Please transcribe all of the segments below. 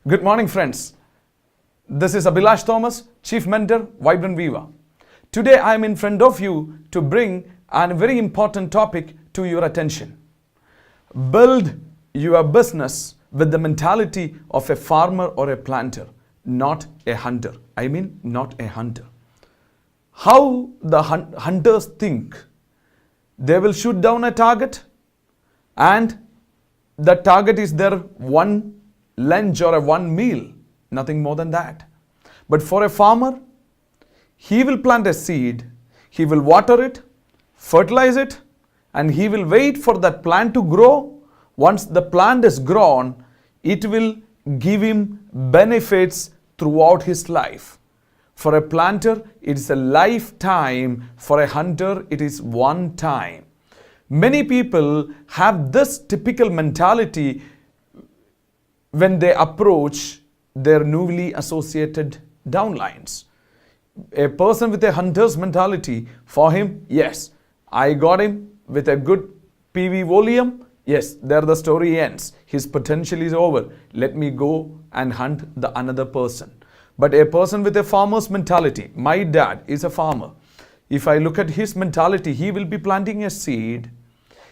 Good morning, friends. This is Abilash Thomas, Chief Mentor, Vibrant Viva. Today, I am in front of you to bring a very important topic to your attention. Build your business with the mentality of a farmer or a planter, not a hunter. I mean, not a hunter. How the hunters think? They will shoot down a target, and the target is their one lunch or a one meal, nothing more than that. But for a farmer, he will plant a seed, he will water it, fertilize it, and he will wait for that plant to grow. Once the plant is grown, it will give him benefits throughout his life. For a planter, it is a lifetime. For a hunter, it is one time. Many people have this typical mentality when they approach their newly associated downlines. A person with a hunter's mentality, for him, yes, I got him with a good PV volume. Yes, there the story ends. His potential is over. Let me go and hunt the another person. But a person with a farmer's mentality, my dad is a farmer. If I look at his mentality, he will be planting a seed.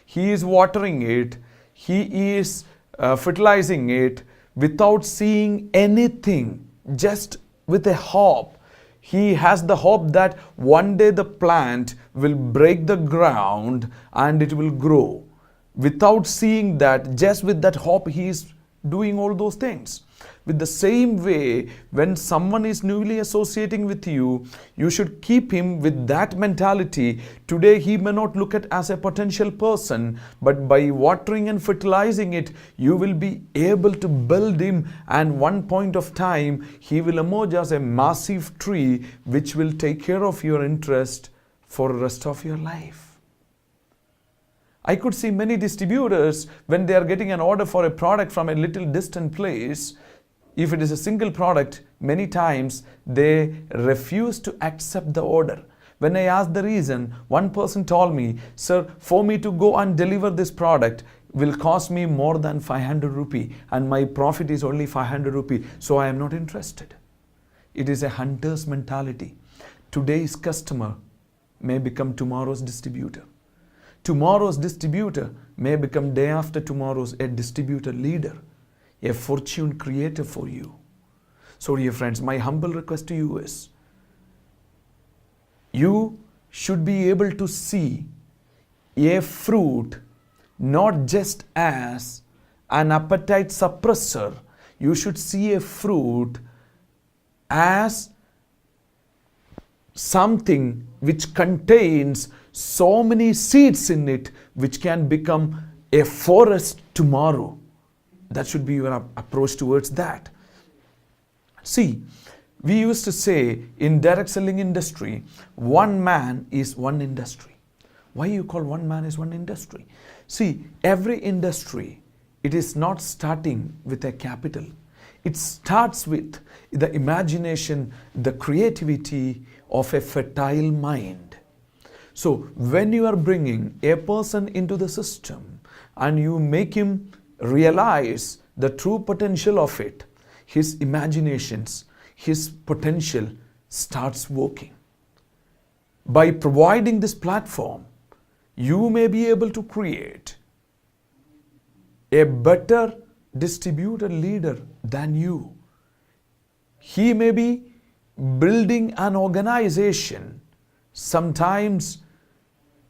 He is watering it. He is fertilizing it without seeing anything, just with a hope. He has the hope that one day the plant will break the ground and it will grow. Without seeing that, just with that hope, he is doing all those things. With the same way, when someone is newly associating with you, you should keep him with that mentality. Today, he may not look at as a potential person, but by watering and fertilizing it, you will be able to build him, and one point of time, he will emerge as a massive tree which will take care of your interest for the rest of your life. I could see many distributors, when they are getting an order for a product from a little distant place, if it is a single product, many times they refuse to accept the order. When I asked the reason, one person told me, sir, for me to go and deliver this product will cost me more than 500 rupee and my profit is only 500 rupee, so I am not interested. It is a hunter's mentality. Today's customer may become tomorrow's distributor. Tomorrow's distributor may become day after tomorrow's a distributor leader, a fortune creator for you. So dear friends, my humble request to you is, you should be able to see a fruit not just as an appetite suppressor. You should see a fruit as something which contains so many seeds in it which can become a forest tomorrow. That should be your approach towards that. See, we used to say in direct selling industry, one man is one industry. Why you call one man is one industry? See, every industry, it is not starting with a capital. It starts with the imagination, the creativity of a fertile mind. So when you are bringing a person into the system and you make him realize the true potential of it, his imaginations, his potential starts working. By providing this platform, you may be able to create a better distributor leader than you. He may be building an organization, sometimes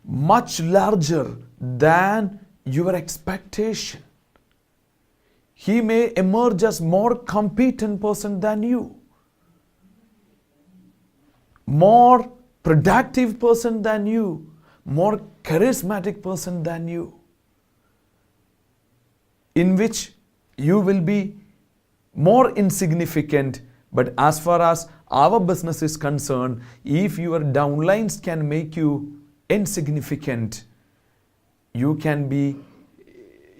much larger than your expectation. He may emerge as more competent person than you, more productive person than you, more charismatic person than you, in which you will be more insignificant. But as far as our business is concerned, if your downlines can make you insignificant, you can be,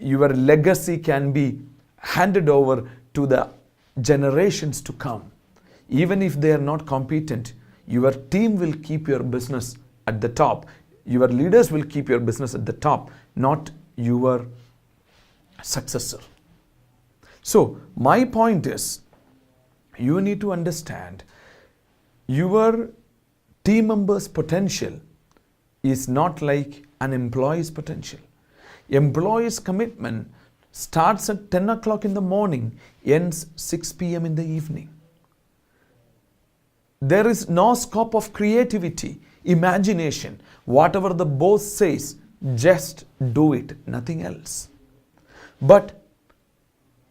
your legacy can be handed over to the generations to come. Even if they are not competent, your team will keep your business at the top. Your leaders will keep your business at the top, not your successor. So my point is, you need to understand your team member's potential is not like an employee's potential. Employee's commitment starts at 10 o'clock in the morning, ends 6 p.m. in the evening. There is no scope of creativity, imagination. Whatever the boss says, just do it, nothing else. But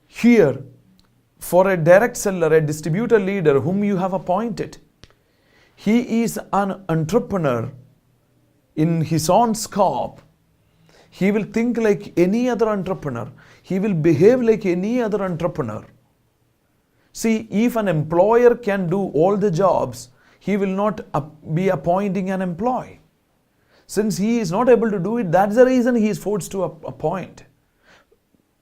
here, for a direct seller, a distributor leader whom you have appointed, he is an entrepreneur in his own scope. He will think like any other entrepreneur. He will behave like any other entrepreneur. See, if an employer can do all the jobs, he will not be appointing an employee. Since he is not able to do it, that's the reason he is forced to appoint.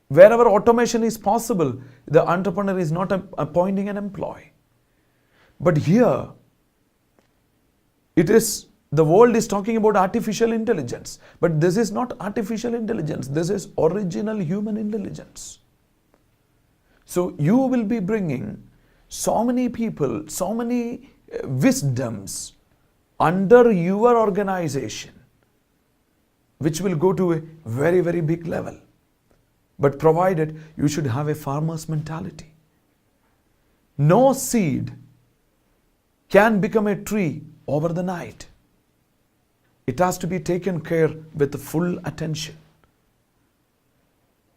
Wherever automation is possible, the entrepreneur is not appointing an employee. But here, the world is talking about artificial intelligence. But this is not artificial intelligence. This is original human intelligence. So you will be bringing so many people, so many wisdoms under your organization, which will go to a very, very big level. But provided you should have a farmer's mentality. No seed can become a tree over the night. It has to be taken care with full attention.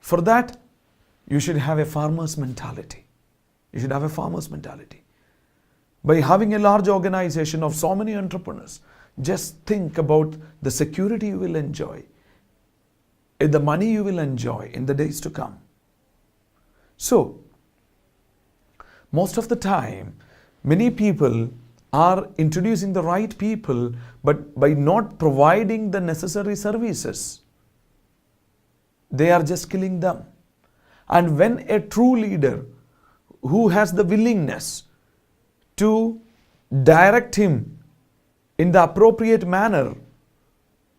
For that, you should have a farmer's mentality. You should have a farmer's mentality. By having a large organization of so many entrepreneurs, just think about the security you will enjoy, the money you will enjoy in the days to come. So, most of the time, many people are introducing the right people, but by not providing the necessary services, they are just killing them. And when a true leader who has the willingness to direct him in the appropriate manner,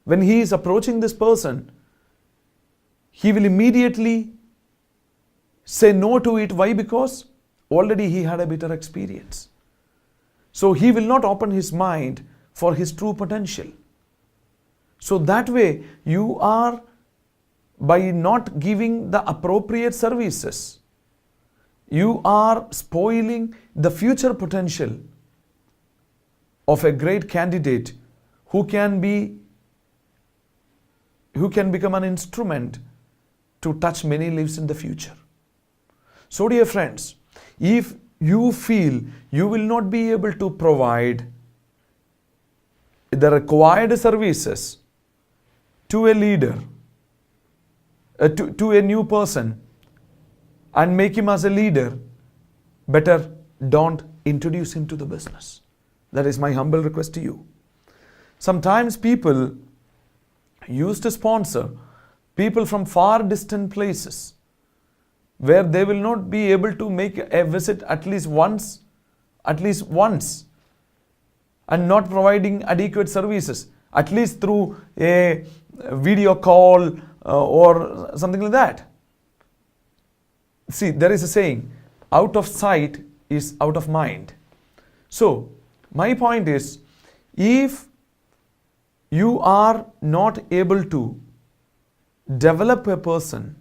when he is approaching this person, he will immediately say no to it. Why? Because already he had a bitter experience. So he will not open his mind for his true potential. So that way you are, by not giving the appropriate services, you are spoiling the future potential of a great candidate who can become an instrument to touch many lives in the future. So dear friends, if you feel you will not be able to provide the required services to a leader, to a new person, and make him as a leader, better don't introduce him to the business. That is my humble request to you. Sometimes people used to sponsor people from far distant places where they will not be able to make a visit at least once, and not providing adequate services, at least through a video call or something like that. See, there is a saying, out of sight is out of mind. So, my point is, if you are not able to develop a person,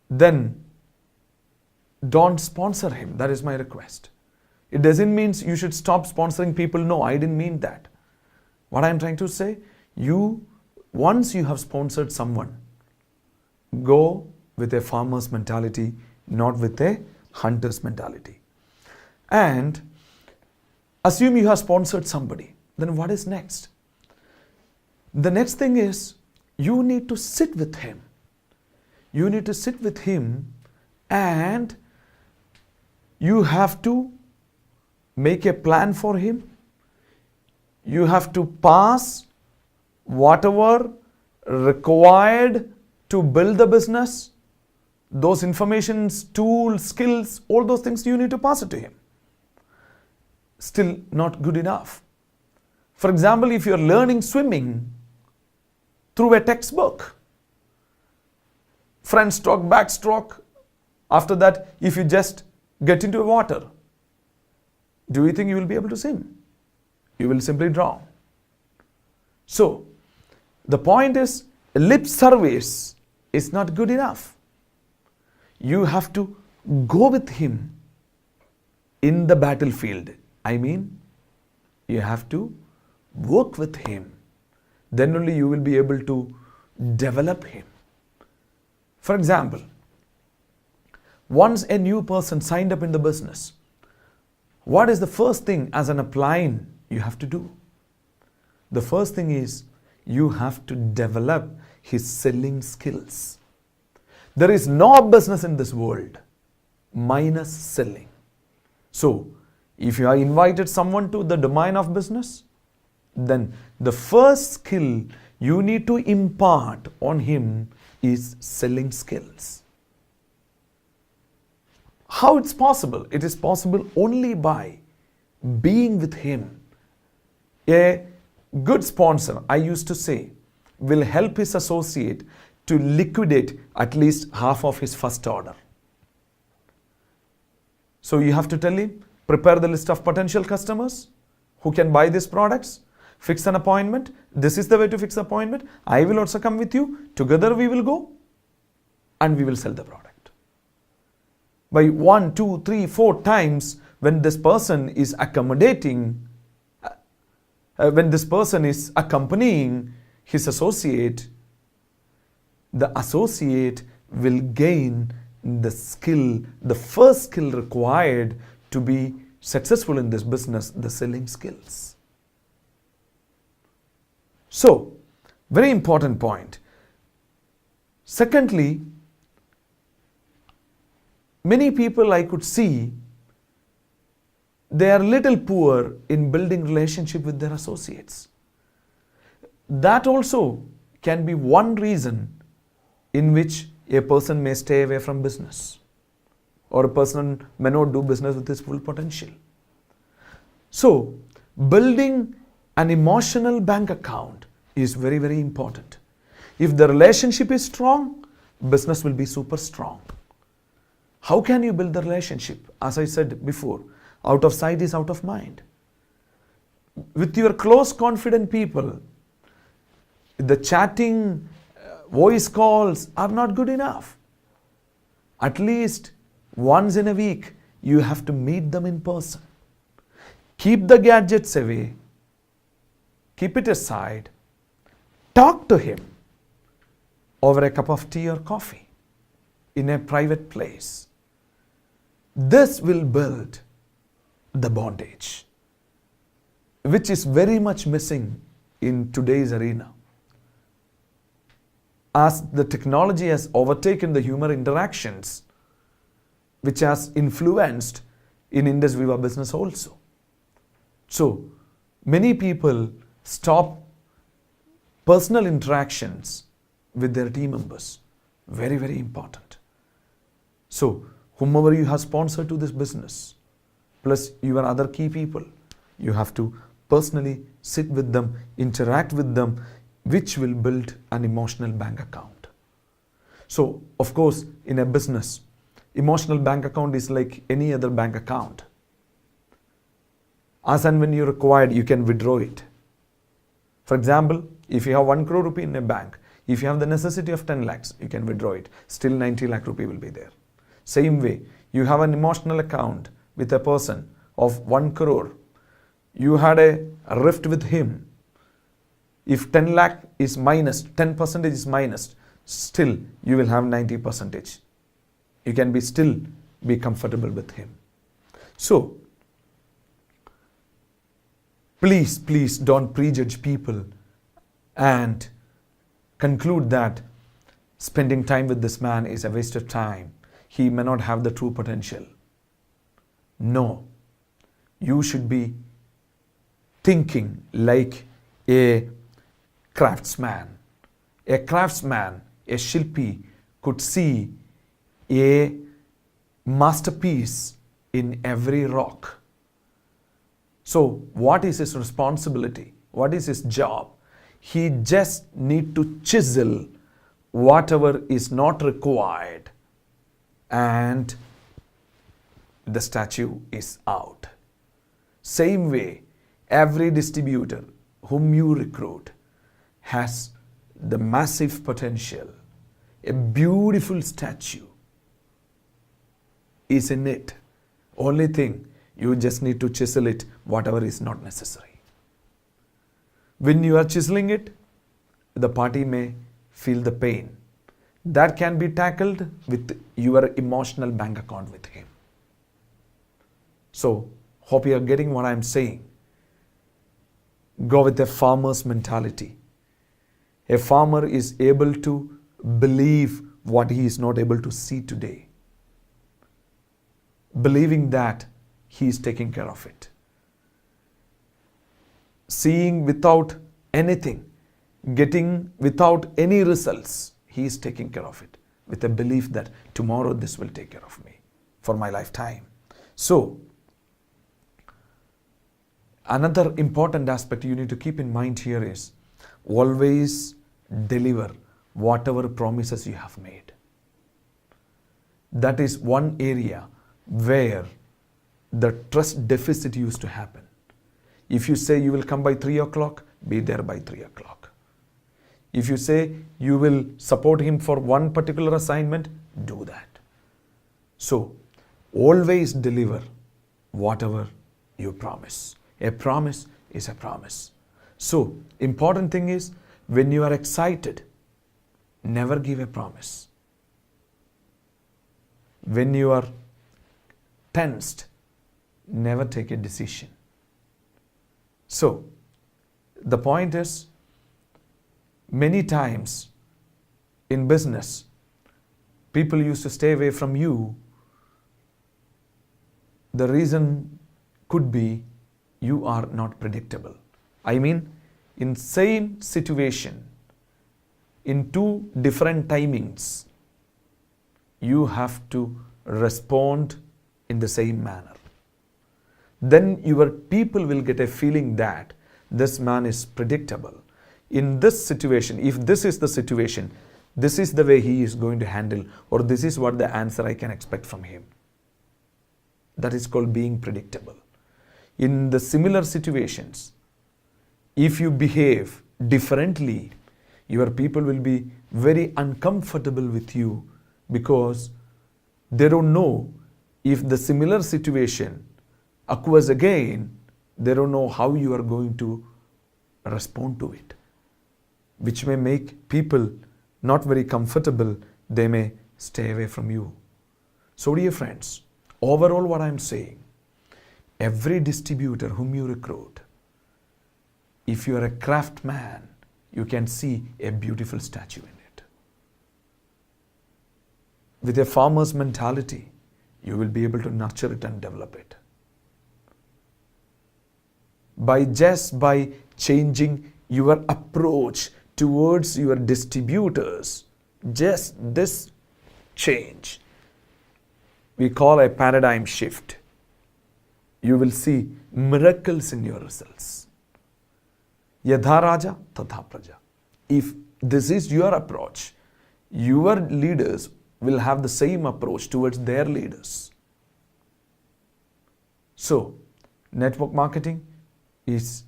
then don't sponsor him. That is my request. It doesn't mean you should stop sponsoring people. No, I didn't mean that. What I am trying to say, once you have sponsored someone, go with a farmer's mentality, not with a hunter's mentality. And assume you have sponsored somebody. Then what is next? The next thing is, you need to sit with him. You need to sit with him, and you have to make a plan for him. You have to pass whatever required to build the business, those informations, tools, skills, all those things you need to pass it to him. Still not good enough. For example, if you are learning swimming through a textbook, front stroke, back stroke. After that, if you just get into water, do you think you will be able to swim? You will simply drown. So, the point is, lip service is not good enough. You have to go with him in the battlefield. I mean, you have to work with him. Then only you will be able to develop him. For example, once a new person signed up in the business, what is the first thing as an upline you have to do? The first thing is you have to develop his selling skills. There is no business in this world minus selling. So, if you have invited someone to the domain of business, then the first skill you need to impart on him is selling skills. How it's possible? It is possible only by being with him. A good sponsor, I used to say, will help his associate to liquidate at least half of his first order. So you have to tell him, prepare the list of potential customers who can buy these products, fix an appointment. This is the way to fix the appointment. I will also come with you. Together we will go and we will sell the product. By 1, 2, 3, 4 times, when this person is accommodating, when this person is accompanying his associate, the associate will gain the skill, the first skill required to be successful in this business, the selling skills. So, very important point. Secondly, many people I could see, they are little poor in building relationship with their associates. That also can be one reason in which a person may stay away from business, or a person may not do business with his full potential. So, building an emotional bank account is very, very important. If the relationship is strong, business will be super strong. How can you build the relationship? As I said before, out of sight is out of mind. With your close, confident people, the chatting, voice calls are not good enough. At least once in a week, you have to meet them in person. Keep the gadgets away. Keep it aside. Talk to him over a cup of tea or coffee in a private place. This will build the bondage, which is very much missing in today's arena. As the technology has overtaken the human interactions, which has influenced in Indus Viva business also. So, many people stop personal interactions with their team members. Very, very important. So, whomever you have sponsored to this business, plus your other key people, you have to personally sit with them, interact with them, which will build an emotional bank account. So, of course, in a business, emotional bank account is like any other bank account. As and when you required, you can withdraw it. For example, if you have 1 crore rupee in a bank, if you have the necessity of 10 lakhs, you can withdraw it. Still 90 lakh rupee will be there. Same way, you have an emotional account with a person of 1 crore. You had a rift with him. If 10 lakh is minus, 10% is minus, still you will have 90%. You can be still be comfortable with him. So, please don't prejudge people and conclude that spending time with this man is a waste of time. He may not have the true potential. No, you should be thinking like a craftsman. A craftsman, a shilpi, could see a masterpiece in every rock. So, what is his responsibility? What is his job? He just need to chisel whatever is not required, and the statue is out. Same way, every distributor whom you recruit has the massive potential. A beautiful statue is in it. Only thing, you just need to chisel it, whatever is not necessary. When you are chiseling it, the party may feel the pain. That can be tackled with your emotional bank account with him. So, hope you are getting what I am saying. Go with a farmer's mentality. A farmer is able to believe what he is not able to see today. Believing that he is taking care of it. Seeing without anything, getting without any results, he is taking care of it with a belief that tomorrow this will take care of me for my lifetime. So, another important aspect you need to keep in mind here is always deliver whatever promises you have made. That is one area where the trust deficit used to happen. If you say you will come by 3 o'clock, be there by 3 o'clock. If you say you will support him for one particular assignment, do that. So, always deliver whatever you promise. A promise is a promise. So, important thing is, when you are excited, never give a promise. When you are tensed, never take a decision. So, the point is, many times in business, people used to stay away from you. The reason could be you are not predictable. I mean, in same situation, in two different timings, you have to respond in the same manner. Then your people will get a feeling that this man is predictable. In this situation, if this is the situation, this is the way he is going to handle, or this is what the answer I can expect from him. That is called being predictable. In the similar situations, if you behave differently, your people will be very uncomfortable with you because they don't know if the similar situation occurs again, they don't know how you are going to respond to it, which may make people not very comfortable. They may stay away from you. So dear friends, overall what I am saying, every distributor whom you recruit, if you are a craftsman, you can see a beautiful statue in it. With a farmer's mentality, you will be able to nurture it and develop it. By changing your approach towards your distributors, just this change, we call a paradigm shift. You will see miracles in your results. Yadha Raja, Tatha Praja. If this is your approach, your leaders will have the same approach towards their leaders. So, network marketing is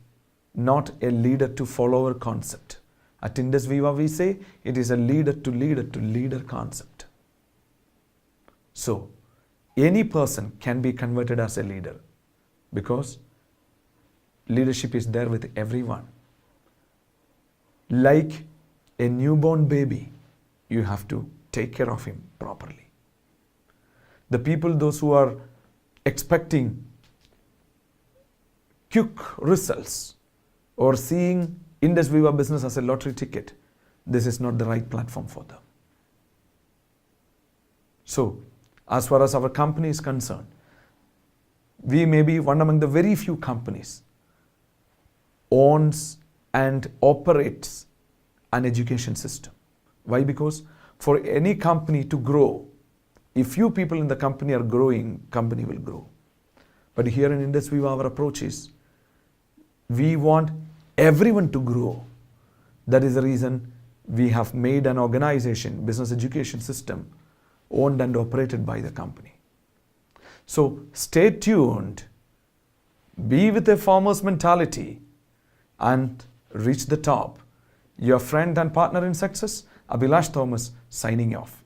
not a leader to follower concept. At Indus Viva we say it is a leader to leader to leader concept. So, any person can be converted as a leader because leadership is there with everyone. Like a newborn baby, you have to take care of him properly. The people, those who are expecting quick results or seeing Indus Viva business as a lottery ticket, this is not the right platform for them. So, as far as our company is concerned, we may be one among the very few companies owns and operates an education system. Why? Because for any company to grow, if few people in the company are growing, company will grow. But here in Indus Viva, our approach is, we want everyone to grow. That is the reason we have made an organization, business education system, owned and operated by the company. So stay tuned, be with a farmer's mentality, and reach the top. Your friend and partner in success, Abilash Thomas, signing off.